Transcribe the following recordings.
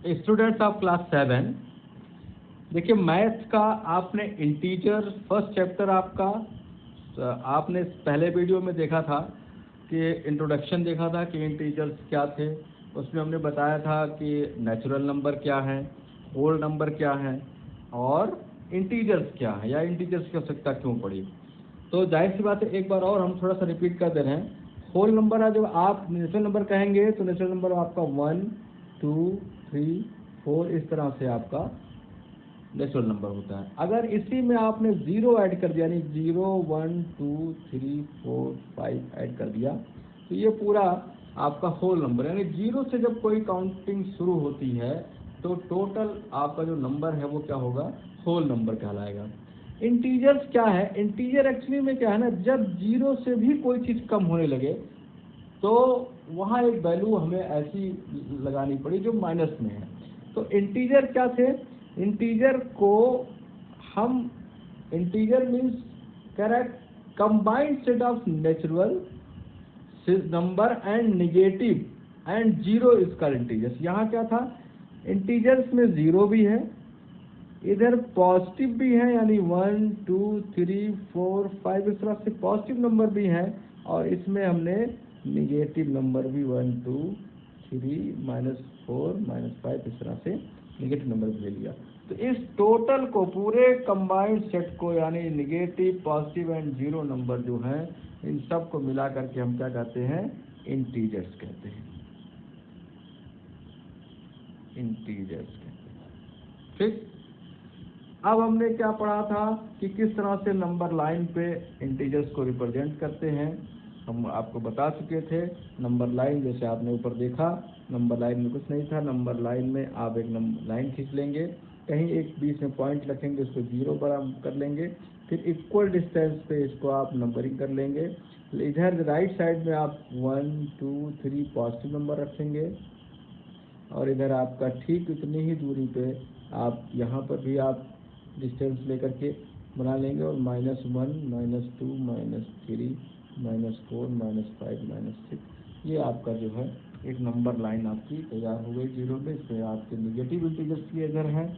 Students of class 7, देखिए math का आपने इंटीजर फर्स्ट चैप्टर आपका आपने पहले वीडियो में देखा था कि इंट्रोडक्शन देखा था कि इंटीजर्स क्या थे। उसमें हमने बताया था कि नेचुरल नंबर क्या है, होल नंबर क्या है और इंटीजर्स क्या है या इंटीजर्स की आवश्यकता क्यों पड़ी। तो जाहिर सी बात है एक बार और हम थोड़ा सा रिपीट कर दे रहे हैं। होल नंबर है, जब आप नेचुरल नंबर कहेंगे तो नेचुरल नंबर आपका 1 2 3 4 इस तरह से आपका नेचुरल नंबर होता है। अगर इसी में आपने 0 ऐड कर दिया, यानी 0 1 2 3 4 5 ऐड कर दिया तो ये पूरा आपका होल नंबर, यानी 0 से जब कोई काउंटिंग शुरू होती है तो टोटल आपका जो नंबर है वो क्या होगा, होल नंबर कहलाएगा। इंटीजर्स क्या है, इंटीजर एक्चुअली में क्या है ना, जब 0 से भी कोई चीज़ कम होने लगे तो वहाँ एक वैल्यू हमें ऐसी लगानी पड़ी जो माइनस में है। तो इंटीजर क्या थे, इंटीजर को हम, integer means correct combined set of natural number and negative and zero is called integers. यहाँ क्या था, इंटीजर्स में 0 भी है, इधर पॉजिटिव भी है यानी 1 2 3 4 5 इस तरह से पॉजिटिव नंबर भी है, और इसमें हमने निगेटिव नंबर भी 1 2 3 -4 -5 इस तरह से निगेटिव नंबर भी ले लिया। तो इस टोटल को, पूरे कंबाइंड सेट को, यानी negative positive and zero number जो हैं इन सब को मिला करके हम क्या कहते हैं, इंटीजर्स कहते हैं, इंटीजर्स कहते हैं। ठीक, अब हमने क्या पढ़ा था कि किस तरह से नंबर लाइन पे इंटीजर्स को रिप्रेजेंट करते हैं, हम आपको बता चुके थे। नंबर लाइन जैसे आपने ऊपर देखा, नंबर लाइन में कुछ नहीं था, नंबर लाइन में आप एक लाइन खींच लेंगे, कहीं एक बीच में पॉइंट रखेंगे, उसको 0 बराबर कर लेंगे, फिर इक्वल डिस्टेंस पे इसको आप नंबरिंग कर लेंगे। इधर राइट साइड में आप 1 2 3 पॉजिटिव नंबर रखेंगे, और इधर आपका ठीक उतनी ही दूरी पे आप यहाँ पर भी आप डिस्टेंस लेकर के बना लेंगे, और -1 -2 -3 -4 -5 -6 ये आपका जो है एक नंबर लाइन आपकी तैयार हो गई 0 पे। इसमें आपके निगेटिव इंटीजर्स भी इधर हैं,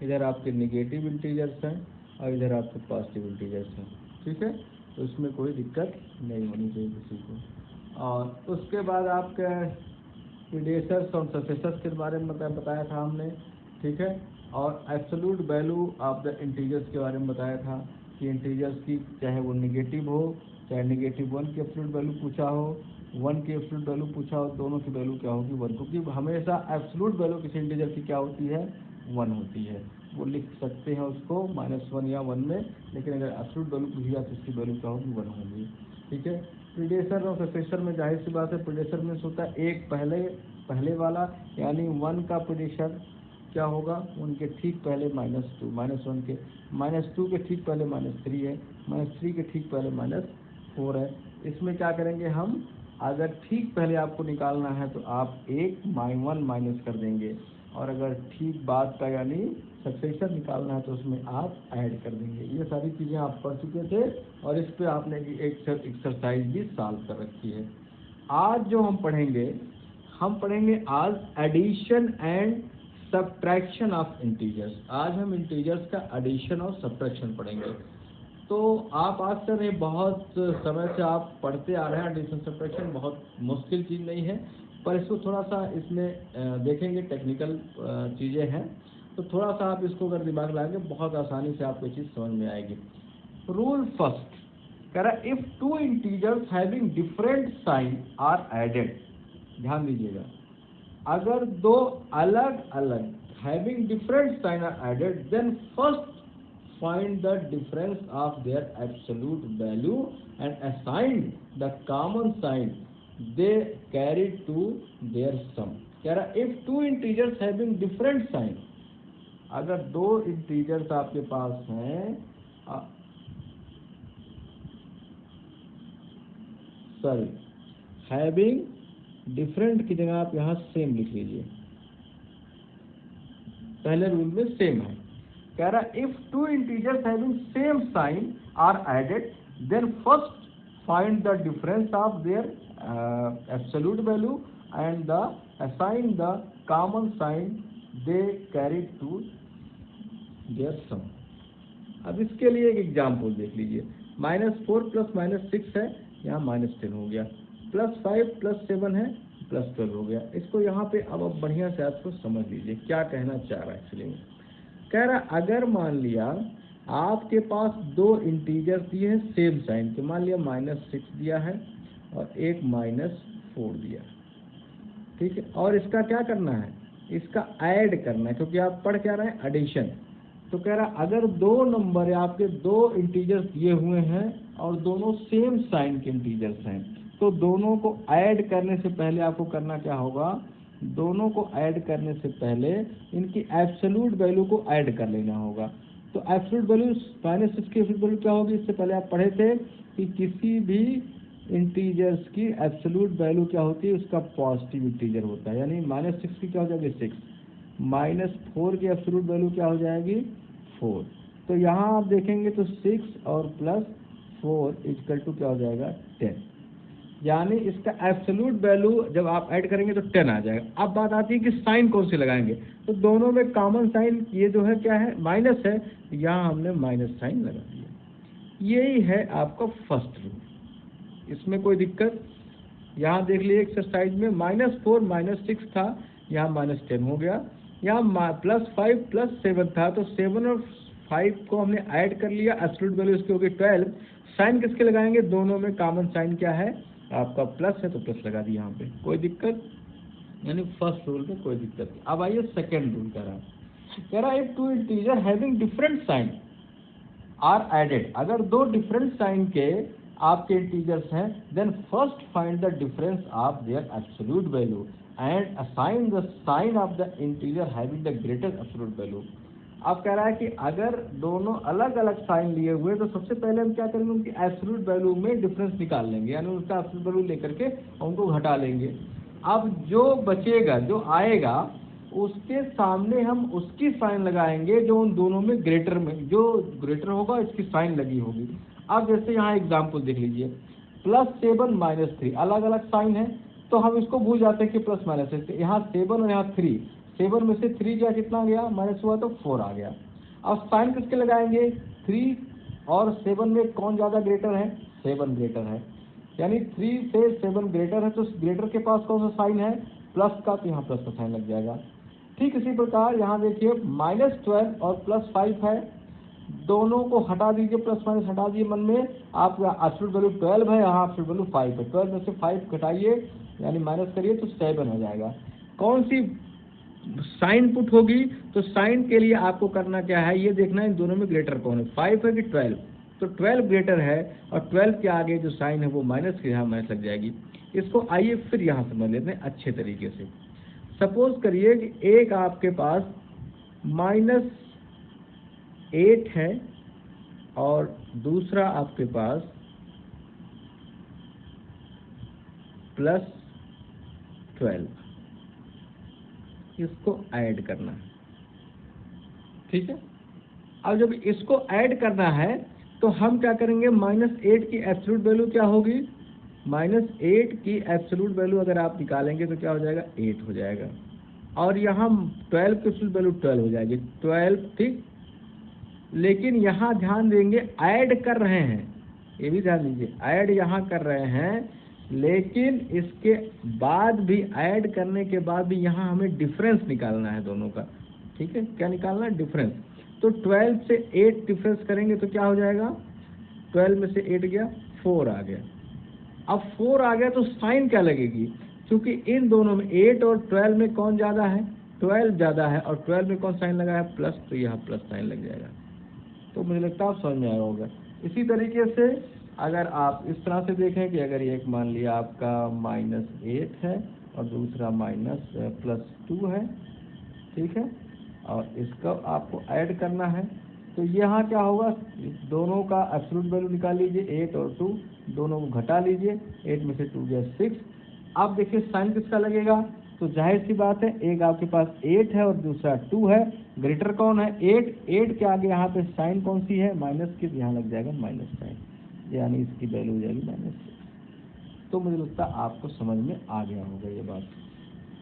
इधर आपके निगेटिव इंटीजर्स हैं, और इधर आपके पॉजिटिव इंटीजर्स हैं। ठीक है, तो इसमें कोई दिक्कत नहीं होनी चाहिए किसी को। और उसके बाद आपके प्रीडेसर्स और सक्सेसर्स के बारे में बताया था हमने। ठीक है, और absolute value of the integers के बारे में बताया था कि इंटीजर्स की चाहे वो निगेटिव हो, चाहे -1 की एब्सोल्यूट वैल्यू पूछा हो, 1 की एब्सोल्यूट वैल्यू पूछा हो, दोनों की वैल्यू क्या होगी, 1, क्योंकि हमेशा एब्सोल्यूट वैल्यू किसी इंटीजर की क्या होती है, 1 होती है। वो लिख सकते हैं उसको -1 या 1 में, लेकिन अगर एब्सोल्यूट वैल्यू पूछी जाए तो उसकी वैल्यू क्या होगी, 1 होगी। ठीक है, प्रीडेसर और सक्सेसर में जाहिर सी बात है, प्रीडेसर में होता है एक पहले वाला, यानी 1 का प्रीडेसर क्या होगा, उनके ठीक पहले -2, -1 के -2 के ठीक पहले -3 है, -3 के ठीक पहले -4 है। इसमें क्या करेंगे हम, अगर ठीक पहले आपको निकालना है तो आप 1 माइनस कर देंगे, और अगर ठीक बाद का यानी सक्सेसर निकालना है तो उसमें आप ऐड कर देंगे। ये सारी चीज़ें आप पढ़ चुके थे, और इस पर आपने एक एक्सरसाइज भी सॉल्व कर रखी है। आज जो हम पढ़ेंगे आज addition and subtraction of integers. आज हम इंटीजर्स का एडिशन और सब्ट्रैक्शन पढ़ेंगे। तो आप आज से नहीं, बहुत समय से आप पढ़ते आ रहे हैं, एडिशन सब्ट्रैक्शन बहुत मुश्किल चीज़ नहीं है, पर इसको थोड़ा सा इसमें देखेंगे, टेक्निकल चीज़ें हैं, तो थोड़ा सा आप इसको अगर दिमाग लाएंगे बहुत आसानी से आपको चीज़ समझ में आएगी। रूल फर्स्ट कह रहा है, if 2 integers having different sign are added, ध्यान दीजिएगा, अगर दो अलग अलग having different sign are added, then first find the difference of their absolute value and assign the common sign they carry to their sum। कह रहा if 2 integers having different sign, अगर 2 integers आपके पास हैं, सॉरी, हैविंग डिफरेंट की जगह आप यहाँ same लिख लीजिए, पहले रूल में सेम है। कह रहा if 2 integers having same sign are added, then first find the difference of their absolute value and the assign the common sign they carry to their sum। अब इसके लिए एक एग्जाम्पल देख लीजिए, -4 प्लस -6 है, यहाँ -10 हो गया, +5 + 7 है, +12 हो गया। इसको यहाँ पे अब बढ़िया से आपको समझ लीजिए क्या कहना चाह रहा है। एक्चुअली कह रहा अगर मान लिया आपके पास दो इंटीजर दिए हैं सेम साइन के, मान लिया -6 दिया है और एक -4 दिया, ठीक है, और इसका क्या करना है, इसका ऐड करना है, क्योंकि आप पढ़ क्या रहे हैं, एडिशन। तो कह रहा अगर दो नंबर आपके दो इंटीजर्स दिए हुए हैं और दोनों सेम साइन के इंटीजर्स हैं, तो दोनों को ऐड करने से पहले आपको करना क्या होगा, दोनों को ऐड करने से पहले इनकी एब्सोल्यूट वैल्यू को ऐड कर लेना होगा। तो एब्सोल्यूट वैल्यू -6 की एब्सोल्यूट वैल्यू क्या होगी, इससे पहले आप पढ़े थे कि किसी भी इंटीजर्स की एब्सोल्यूट वैल्यू क्या होती है, उसका पॉजिटिव इंटीजर होता है, यानी -6 की क्या हो जाएगी 6, -4 की एब्सोल्यूट वैल्यू क्या हो जाएगी 4। तो यहाँ आप देखेंगे तो 6 और +4 = क्या हो जाएगा 10, यानी इसका एब्सोल्यूट वैल्यू जब आप ऐड करेंगे तो 10 आ जाएगा। अब बात आती है कि साइन कौन से लगाएंगे, तो दोनों में कॉमन साइन ये जो है क्या है, माइनस है, यहाँ हमने माइनस साइन लगा दिया। यही है आपका फर्स्ट रूल, इसमें कोई दिक्कत। यहाँ देख लीजिए एक्सरसाइज में -4 -6 था, यहाँ -10 हो गया, यहाँ +5 + 7 था, तो 7 और 5 को हमने ऐड कर लिया, एब्सोल्यूट वैल्यू इसकी होगी 12। साइन किसके लगाएंगे, दोनों में कॉमन साइन क्या है आपका प्लस है, तो प्लस लगा दिया यहाँ पे, कोई दिक्कत, यानी फर्स्ट रूल में कोई दिक्कत नहीं। अब आइए सेकेंड रूल कह रहा if two integer having different sign are added, अगर दो डिफरेंट साइन के आपके इंटीजर्स हैं, then first find the difference of their absolute value and assign the sign of the integer having the greatest absolute value. अब कह रहा है कि अगर दोनों अलग अलग साइन लिए हुए तो सबसे पहले हम क्या करेंगे, उनकी एब्सोल्यूट वैल्यू में डिफरेंस निकाल लेंगे, यानी उसका एब्सोल्यूट वैल्यू लेकर के उनको घटा लेंगे। अब जो बचेगा, जो आएगा, उसके सामने हम उसकी साइन लगाएंगे जो उन दोनों में जो ग्रेटर होगा इसकी साइन लगी होगी। अब जैसे यहाँ एग्जाम्पल देख लीजिए, +7 -3 अलग अलग साइन है, तो हम इसको भूल जाते हैं कि प्लस माइनस है, यहाँ 7 और यहाँ 3, 7 में से 3 क्या कितना गया, माइनस हुआ तो 4 आ गया। अब साइन किसके लगाएंगे, 3 और 7 में कौन ज़्यादा ग्रेटर है, 7 ग्रेटर है, यानी 3 से 7 ग्रेटर है, तो ग्रेटर के पास कौन सा साइन है, प्लस का, तो यहाँ प्लस का साइन लग जाएगा। ठीक इसी प्रकार यहाँ देखिए -12 और +5 है, दोनों को हटा दीजिए, प्लस माइनस हटा दीजिए मन में, आपका एब्सोल्यूट वैल्यू 12 है, यहाँ एब्सोल्यूट वैल्यू 5 है, 12 में से 5 घटाइए यानी माइनस करिए तो 7 हो जाएगा। कौन सी साइन पुट होगी, तो साइन के लिए आपको करना क्या है, ये देखना है इन दोनों में ग्रेटर कौन है, 5 है कि 12, तो 12 ग्रेटर है और 12 के आगे जो साइन है वो माइनस के, यहाँ माइनस लग जाएगी। इसको आइए फिर यहाँ समझ लेते हैं अच्छे तरीके से। सपोज करिए कि एक आपके पास -8 है और दूसरा आपके पास +12, इसको ऐड करना है, ठीक है। अब जब इसको ऐड करना है तो हम क्या करेंगे, -8 की एब्सोल्यूट वैल्यू क्या होगी, -8 की एब्सोल्यूट वैल्यू अगर आप निकालेंगे तो क्या हो जाएगा, 8 हो जाएगा, और यहाँ 12 की एब्सोल्यूट वैल्यू 12 हो जाएगी, 12, ठीक। लेकिन यहाँ ध्यान देंगे ऐड कर रहे हैं, ये भी ध्यान दीजिए, ऐड यहाँ कर रहे हैं, लेकिन इसके बाद भी, ऐड करने के बाद भी यहाँ हमें डिफरेंस निकालना है दोनों का, ठीक है। क्या निकालना है, डिफरेंस। तो 12 से 8 डिफरेंस करेंगे तो क्या हो जाएगा, 12 में से 8 गया, 4 आ गया। अब 4 आ गया तो साइन क्या लगेगी, क्योंकि इन दोनों में 8 और 12 में कौन ज़्यादा है, 12 ज़्यादा है, और 12 में कौन साइन लगा है, प्लस, तो यहाँ प्लस साइन लग जाएगा। तो मुझे लगता है आप समझ में आया होगा। इसी तरीके से अगर आप इस तरह से देखें कि अगर एक मान लिया आपका -8 है और दूसरा +2 है, ठीक है, और इसका आपको ऐड करना है, तो यहाँ क्या होगा, दोनों का एब्सोल्यूट वैल्यू निकाल लीजिए, 8 और 2 दोनों को घटा लीजिए, 8 में से 2 गया 6। अब देखिए साइन किसका लगेगा, तो जाहिर सी बात है एक आपके पास 8 है और दूसरा 2 है, ग्रेटर कौन है, 8 के आगे यहाँ पे साइन कौन सी है, माइनस की, यहाँ लग जाएगा माइनस साइन, यानी इसकी वैल्यू हो जाएगी -6। तो मुझे लगता है आपको समझ में आ गया होगा ये बात।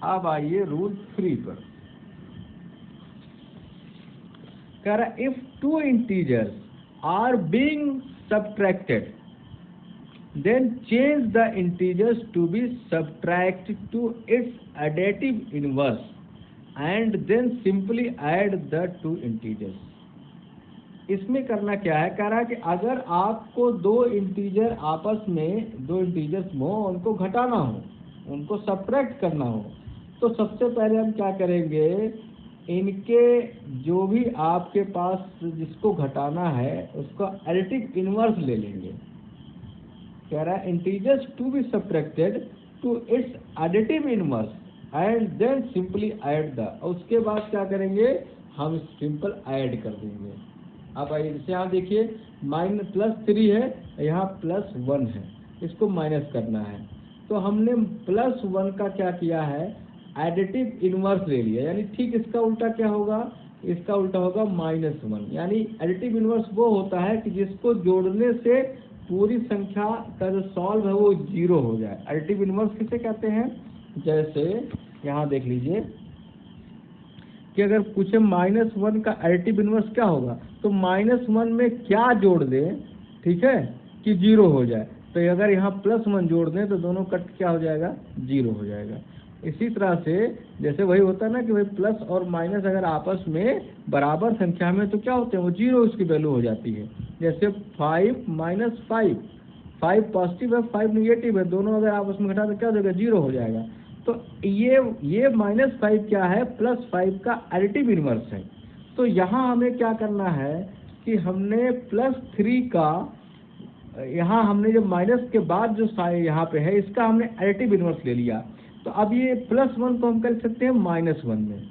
अब आइए रूल 3 पर। कह रहा है if two integers are being subtracted then change the integers to be subtract to its additive inverse and then simply add the two integers. इसमें करना क्या है, कह रहा है कि अगर आपको दो इंटीजर आपस में, दो इंटीजर्स हो, उनको घटाना हो, उनको सबट्रैक्ट करना हो, तो सबसे पहले हम क्या करेंगे, इनके जो भी आपके पास जिसको घटाना है उसका एडिटिव इनवर्स ले लेंगे। कह रहा है integers to be subtracted to its additive inverse and then simply add the, उसके बाद क्या करेंगे, हम सिंपल ऐड कर देंगे। अब आइए जैसे यहाँ देखिए +3 है, यहाँ +1 है, इसको माइनस करना है, तो हमने +1 का क्या किया है, एडिटिव इनवर्स ले लिया, यानी ठीक इसका उल्टा क्या होगा, इसका उल्टा होगा -1। यानी एडिटिव इनवर्स वो होता है कि जिसको जोड़ने से पूरी संख्या का जो सॉल्व है वो 0 हो जाए। एडिटिव इनवर्स किसे कहते हैं, जैसे यहाँ देख लीजिए कि अगर पूछे -1 का एडिटिव इनवर्स क्या होगा, तो -1 में क्या जोड़ दें, ठीक है, कि 0 हो जाए। तो अगर यहाँ +1 जोड़ दें तो दोनों कट क्या हो जाएगा, 0 हो जाएगा। इसी तरह से जैसे वही होता है ना कि भाई प्लस और माइनस अगर आपस में बराबर संख्या में तो क्या होते हैं, वो 0 उसकी वैल्यू हो जाती है। जैसे 5 - 5, 5 पॉजिटिव है, 5 निगेटिव है, दोनों अगर आपस में घटा तो क्या हो जाएगा, 0 हो जाएगा। तो ये -5 क्या है, +5 का एडिटिव इनवर्स है। तो यहाँ हमें क्या करना है कि हमने +3 का, यहाँ हमने जो माइनस के बाद जो साइन यहाँ पे है इसका हमने एडिटिव इनवर्स ले लिया। तो अब ये +1 को हम कर सकते हैं -1 में।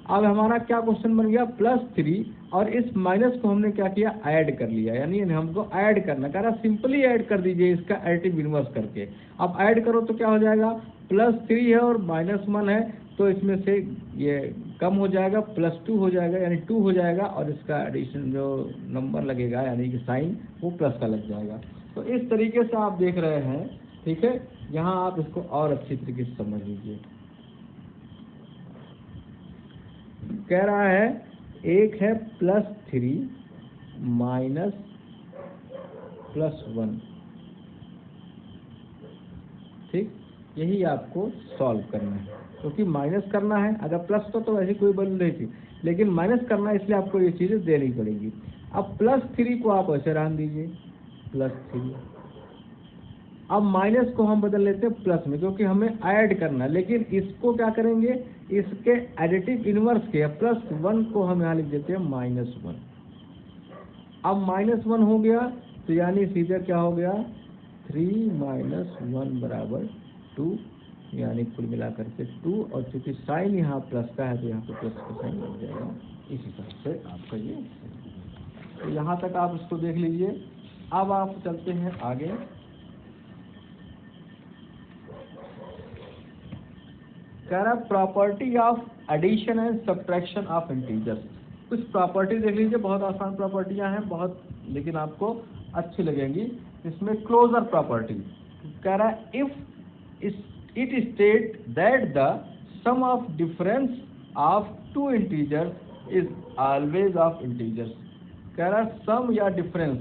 अब हमारा क्या क्वेश्चन बन गया, +3 और इस माइनस को हमने क्या किया, ऐड कर लिया, यानी हमको ऐड करना, कह रहा सिंपली ऐड कर दीजिए इसका एडिटिव इनवर्स करके। अब ऐड करो तो क्या हो जाएगा, +3 है और -1 है, तो इसमें से ये कम हो जाएगा, +2 हो जाएगा, यानी 2 हो जाएगा, और इसका एडिशन जो नंबर लगेगा यानी कि साइन वो प्लस का लग जाएगा। तो इस तरीके से आप देख रहे हैं, ठीक है। यहाँ आप इसको और अच्छी तरीके से समझ लीजिए। कह रहा है एक है +3 -+1, ठीक, यही आपको सॉल्व करना है, क्योंकि माइनस करना है, अगर प्लस तो ऐसी कोई वैल्यू नहीं थी, लेकिन माइनस करना है इसलिए आपको ये चीज़ें देनी पड़ेगी। अब +3 को आप ऐसे रख दीजिए, +3। अब माइनस को हम बदल लेते हैं प्लस में, क्योंकि हमें ऐड करना है, लेकिन इसको क्या करेंगे, इसके एडिटिव इनवर्स के +1 को हम यहाँ लिख देते हैं -1। अब -1 हो गया तो यानी सीधे क्या हो गया, 3 - 1 = 2, यानी कुल मिलाकर के 2, और चूंकि साइन यहाँ प्लस का है तो यहाँ पे प्लस का साइन लग जाएगा। इस हिसाब से आपका ये, तो यहाँ तक आप इसको देख लीजिए। अब आप चलते हैं आगे। कह रहा property of addition and subtraction of integers. कुछ प्रॉपर्टी देख लीजिए, बहुत आसान प्रॉपर्टियां हैं, बहुत, लेकिन आपको अच्छी लगेंगी। इसमें क्लोजर प्रॉपर्टी कह रहा है if it state that the sum of difference of two integers is always of integers। कह रहा है सम या डिफरेंस,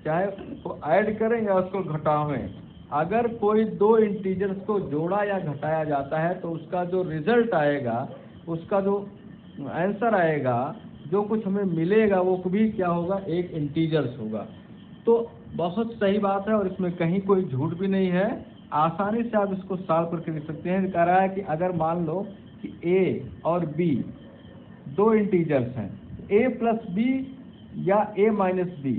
चाहे वो ऐड करें या उसको घटावें, अगर कोई दो इंटीजर्स को जोड़ा या घटाया जाता है तो उसका जो रिजल्ट आएगा, उसका जो आंसर आएगा, जो कुछ हमें मिलेगा वो भी क्या होगा, एक इंटीजर्स होगा। तो बहुत सही बात है और इसमें कहीं कोई झूठ भी नहीं है, आसानी से आप इसको सॉल्व करके लिख सकते हैं। कह रहा है कि अगर मान लो कि a और b दो इंटीजर्स हैं, a + b या a - b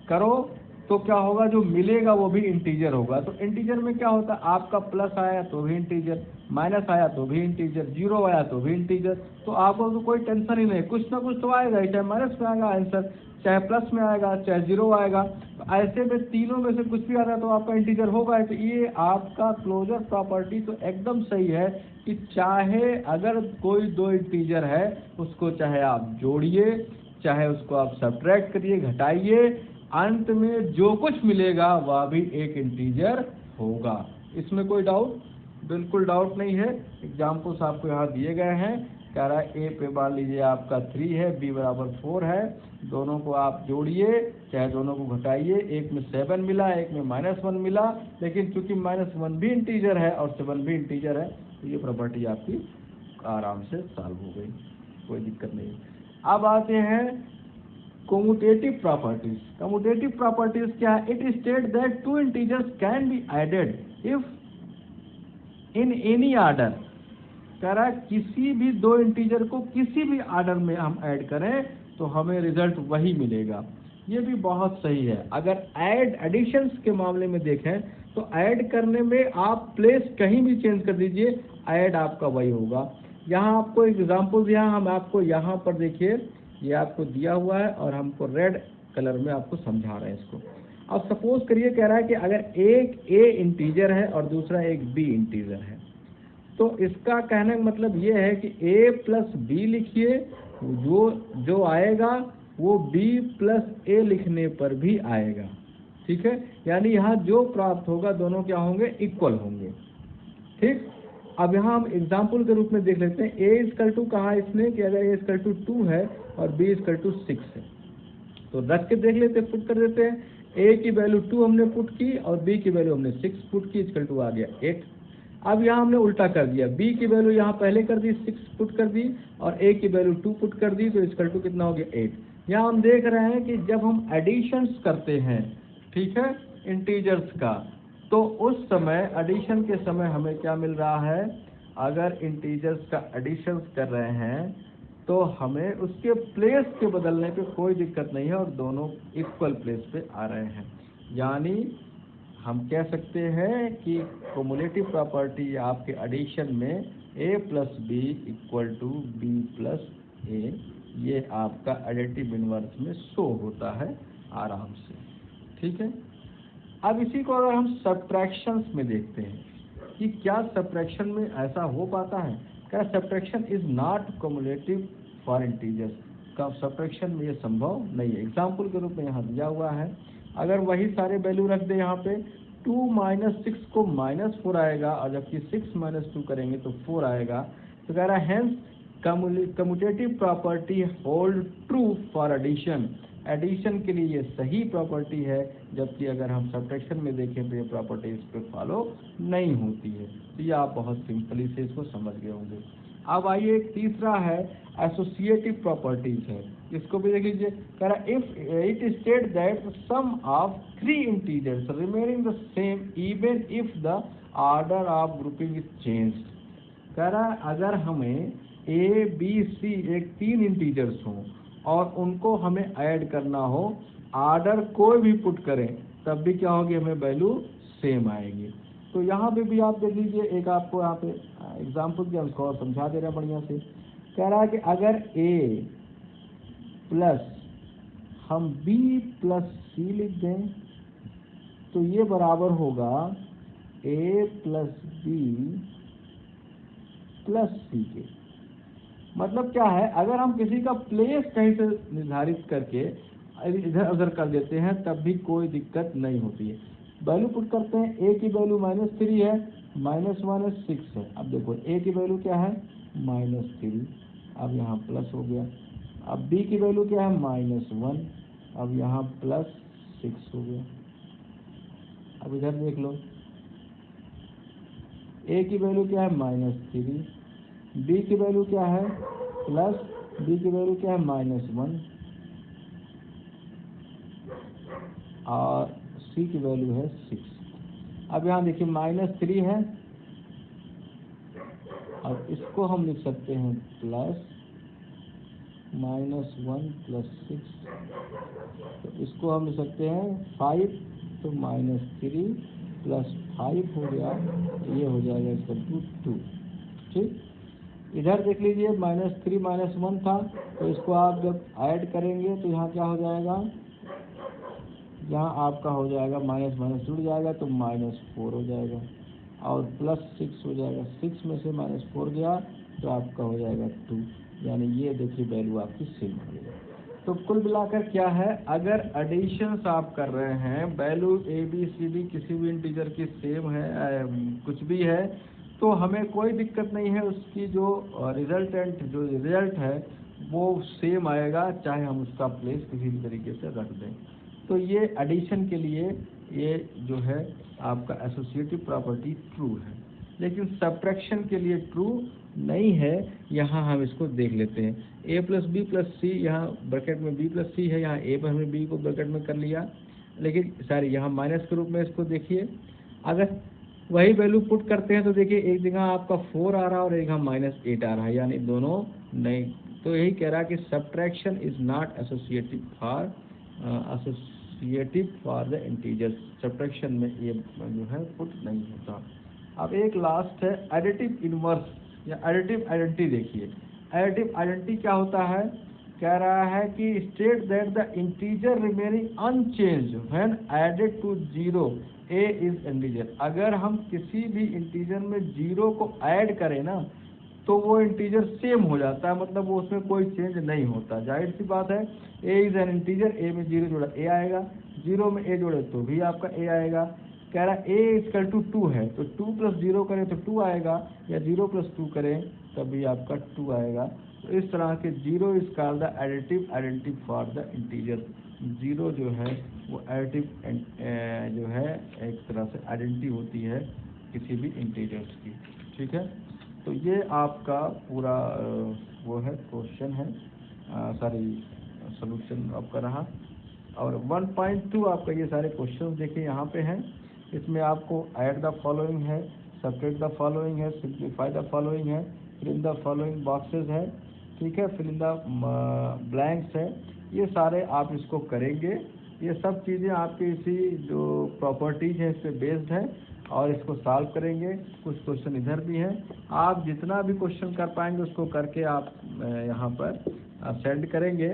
करो तो क्या होगा, जो मिलेगा वो भी इंटीजर होगा। तो इंटीजर में क्या होता है, आपका प्लस आया तो भी इंटीजर, माइनस आया तो भी इंटीजर, 0 आया तो भी इंटीजर। तो आपको तो कोई टेंशन ही नहीं, कुछ ना कुछ तो आएगा ही, चाहे माइनस में आएगा आंसर, चाहे प्लस में आएगा, चाहे 0 आएगा। तो ऐसे में तीनों में से कुछ भी आता है तो आपका इंटीजर होगा। तो ये आपका क्लोजर प्रॉपर्टी तो एकदम सही है कि चाहे अगर कोई दो इंटीजर है उसको चाहे आप जोड़िए, चाहे उसको आप सब्ट्रैक्ट करिए, घटाइए, अंत में जो कुछ मिलेगा वह भी एक इंटीजर होगा। इसमें कोई डाउट बिल्कुल डाउट नहीं है। एग्जाम्पल्स आपको यहाँ दिए गए हैं। कह रहा है ए पे मान लीजिए आपका 3 है, बी बराबर 4 है, दोनों को आप जोड़िए चाहे दोनों को घटाइए, एक में 7 मिला एक में -1 मिला, लेकिन चूंकि -1 भी इंटीजर है और 7 भी इंटीजर है तो ये प्रॉपर्टी आपकी आराम से सॉल्व हो गई, कोई दिक्कत नहीं। अब आते हैं कम्यूटेटिव प्रॉपर्टीज। कम्यूटेटिव प्रॉपर्टीज क्या है? It state that two integers can be added if in any order. कह रहा है किसी भी दो इंटीजर को किसी भी ऑर्डर में हम ऐड करें तो हमें रिजल्ट वही मिलेगा। ये भी बहुत सही है। अगर एडिशंस के मामले में देखें तो ऐड करने में आप प्लेस कहीं भी चेंज कर दीजिए, ऐड आपका वही होगा। यहाँ आपको एग्जाम्पल दिया, हम आपको यहाँ पर देखिए ये आपको दिया हुआ है और हमको रेड कलर में आपको समझा रहे हैं इसको। अब सपोज करिए कह रहा है कि अगर एक ए इंटीजर है और दूसरा एक बी इंटीजर है, तो इसका कहने का मतलब ये है कि a प्लस बी लिखिए, जो आएगा वो b प्लस ए लिखने पर भी आएगा। ठीक है, यानी यहाँ जो प्राप्त होगा दोनों क्या होंगे? इक्वल होंगे। ठीक, अब यहाँ हम एग्जाम्पल के रूप में देख लेते हैं। a इक्वल टू कहा इसने कि अगर a इक्वल टू 2 है और b इक्वल टू 6 है, तो रख के देख लेते, पुट कर देते हैं। a की वैल्यू 2 हमने पुट की और b की वैल्यू हमने 6 पुट की, इक्वल टू आ गया 8। अब यहाँ हमने उल्टा कर दिया, b की वैल्यू यहाँ पहले कर दी 6 पुट कर दी और a की वैल्यू 2 पुट कर दी, तो इक्वल टू कितना हो गया 8। यहाँ हम देख रहे हैं कि जब हम एडिशंस करते हैं, ठीक है, इंटीजर्स का, तो उस समय एडिशन के समय हमें क्या मिल रहा है? अगर इंटीजर्स का एडिशंस कर रहे हैं तो हमें उसके प्लेस के बदलने पे कोई दिक्कत नहीं है और दोनों इक्वल प्लेस पे आ रहे हैं। यानी हम कह सकते हैं कि कम्युलेटिव प्रॉपर्टी आपके एडिशन में a plus B equal to B plus A, ये आपका एडिटिव इनवर्स में शो होता है आराम से। ठीक है, अब इसी को अगर हम सब्ट्रैक्शंस में देखते हैं कि क्या सब्ट्रैक्शन में ऐसा हो पाता है? क्या subtraction is not cumulative for integers? का सब्ट्रैक्शन में ये संभव नहीं है। एग्जाम्पल के रूप में यहाँ दिया हुआ है, अगर वही सारे वैल्यू रख दे यहाँ पे, 2 माइनस 6 को -4 आएगा और जबकि 6 माइनस 2 करेंगे तो 4 आएगा। तो कह रहा है hence commutative property hold true for addition. Addition के लिए ये सही प्रॉपर्टी है, जबकि अगर हम सब्ट्रैक्शन में देखें तो ये प्रॉपर्टी इस पर फॉलो नहीं होती है। तो ये आप बहुत सिंपली से इसको समझ गए होंगे। अब आइए एक तीसरा है एसोसिएटिव प्रॉपर्टीज है, इसको भी देख लीजिए। कह रहा है if it state that sum of 3 integers remaining the same even if the order of grouping is changed. कह रहा है अगर हमें ए बी सी एक 3 इंटीजर्स हों और उनको हमें ऐड करना हो, ऑर्डर कोई भी पुट करें तब भी क्या होगी? हमें वैल्यू सेम आएगी। तो यहाँ पे भी आप देख लीजिए, एक आपको यहाँ पे एग्जाम्पल के हम उसको और समझा दे रहे हैं बढ़िया से। कह रहा है कि अगर a प्लस हम b प्लस सी लिख दें तो ये बराबर होगा a प्लस बी प्लस सी के। मतलब क्या है? अगर हम किसी का प्लेस कहीं से निर्धारित करके इधर उधर कर देते हैं तब भी कोई दिक्कत नहीं होती है। वैल्यू पुट करते हैं, a की वैल्यू -3 है, -6 है। अब देखो a की वैल्यू क्या है? -3, अब यहाँ प्लस हो गया। अब b की वैल्यू क्या है? -1, अब यहाँ +6 हो गया। अब इधर देख लो, a की वैल्यू क्या है? -3, b की वैल्यू क्या है? प्लस, b की वैल्यू क्या है? -1 और c की वैल्यू है 6। अब यहाँ देखिए -3 है, अब इसको हम लिख सकते हैं प्लस -1 + 6, तो इसको हम लिख सकते हैं 5, तो -3 + 5 हो गया, तो ये हो जाएगा इसका 2। ठीक, इधर देख लीजिए -3 -1 था, तो इसको आप जब ऐड करेंगे तो यहाँ क्या हो जाएगा? यहाँ आपका हो जाएगा माइनस माइनस जुड़ जाएगा तो -4 हो जाएगा और +6 हो जाएगा। 6 में से -4 गया तो आपका हो जाएगा 2, यानी ये देखिए वैल्यू आपकी सेम हो गई। तो कुल मिलाकर क्या है? अगर एडिशंस आप कर रहे हैं, value A B C D किसी भी इंटीजर की सेम है, कुछ भी है, तो हमें कोई दिक्कत नहीं है, उसकी जो रिजल्टेंट जो रिजल्ट है वो सेम आएगा, चाहे हम उसका प्लेस किसी भी तरीके से रख दें। तो ये एडिशन के लिए ये जो है आपका एसोसिएटिव प्रॉपर्टी ट्रू है, लेकिन सब्ट्रैक्शन के लिए ट्रू नहीं है। यहाँ हम इसको देख लेते हैं, a प्लस बी प्लस सी, यहाँ ब्रैकेट में b प्लस सी है, यहाँ a पर हमने b को ब्रैकेट में कर लिया, लेकिन सॉरी यहाँ माइनस के रूप में इसको देखिए। अगर वही वैल्यू पुट करते हैं तो देखिए एक जगह आपका 4 आ रहा है और एक जगह -8 आ रहा है, यानी दोनों नहीं। तो यही कह रहा है कि subtraction is not associative for the integers, subtraction में ये जो है पुट नहीं होता। अब एक लास्ट है एडिटिव इनवर्स या एडिटिव आइडेंटिटी। देखिए एडिटिव आइडेंटिटी क्या होता है, कह रहा है कि state that the integer remaining unchanged when added to 0 a is integer. अगर हम किसी भी इंटीजर में 0 को ऐड करें ना तो वो इंटीजर सेम हो जाता है, मतलब वो उसमें कोई चेंज नहीं होता। जाहिर सी बात है, a is an integer, a में 0 जोड़ा a आएगा, 0 में a जोड़े तो भी आपका a आएगा। कह रहा है a इक्वल टू 2 है, तो 2 प्लस 0 करें तो 2 आएगा, या 0 प्लस 2 करें तभी आपका 2 आएगा। तो इस तरह के 0 is called the additive identity for the integer. 0 जो है वो एडिटिव जो है एक तरह से आइडेंटिटी होती है किसी भी इंटीजर्स की, ठीक है। तो ये आपका पूरा वो है क्वेश्चन है, सॉरी सॉल्यूशन आपका रहा। और 1.2 आपका ये सारे क्वेश्चन देखिए यहाँ पे हैं। इसमें आपको ऐड द फॉलोइंग है, सब्ट्रैक्ट द फॉलोइंग है, सिंप्लीफाई द फॉलोइंग है, fill in the following boxes है, ठीक है, फिल इन द ब्लैंक्स है। ये सारे आप इसको करेंगे। ये सब चीज़ें आपकी इसी जो प्रॉपर्टीज है इस पर बेस्ड है, और इसको सॉल्व करेंगे। कुछ क्वेश्चन इधर भी हैं, आप जितना भी क्वेश्चन कर पाएंगे उसको करके आप यहाँ पर सेंड करेंगे।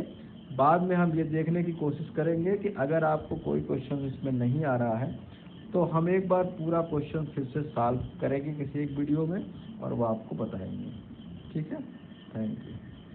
बाद में हम ये देखने की कोशिश करेंगे कि अगर आपको कोई क्वेश्चन इसमें नहीं आ रहा है तो हम एक बार पूरा क्वेश्चन फिर से सॉल्व करेंगे किसी एक वीडियो में, और वो आपको बताएंगे, ठीक है। Thank you.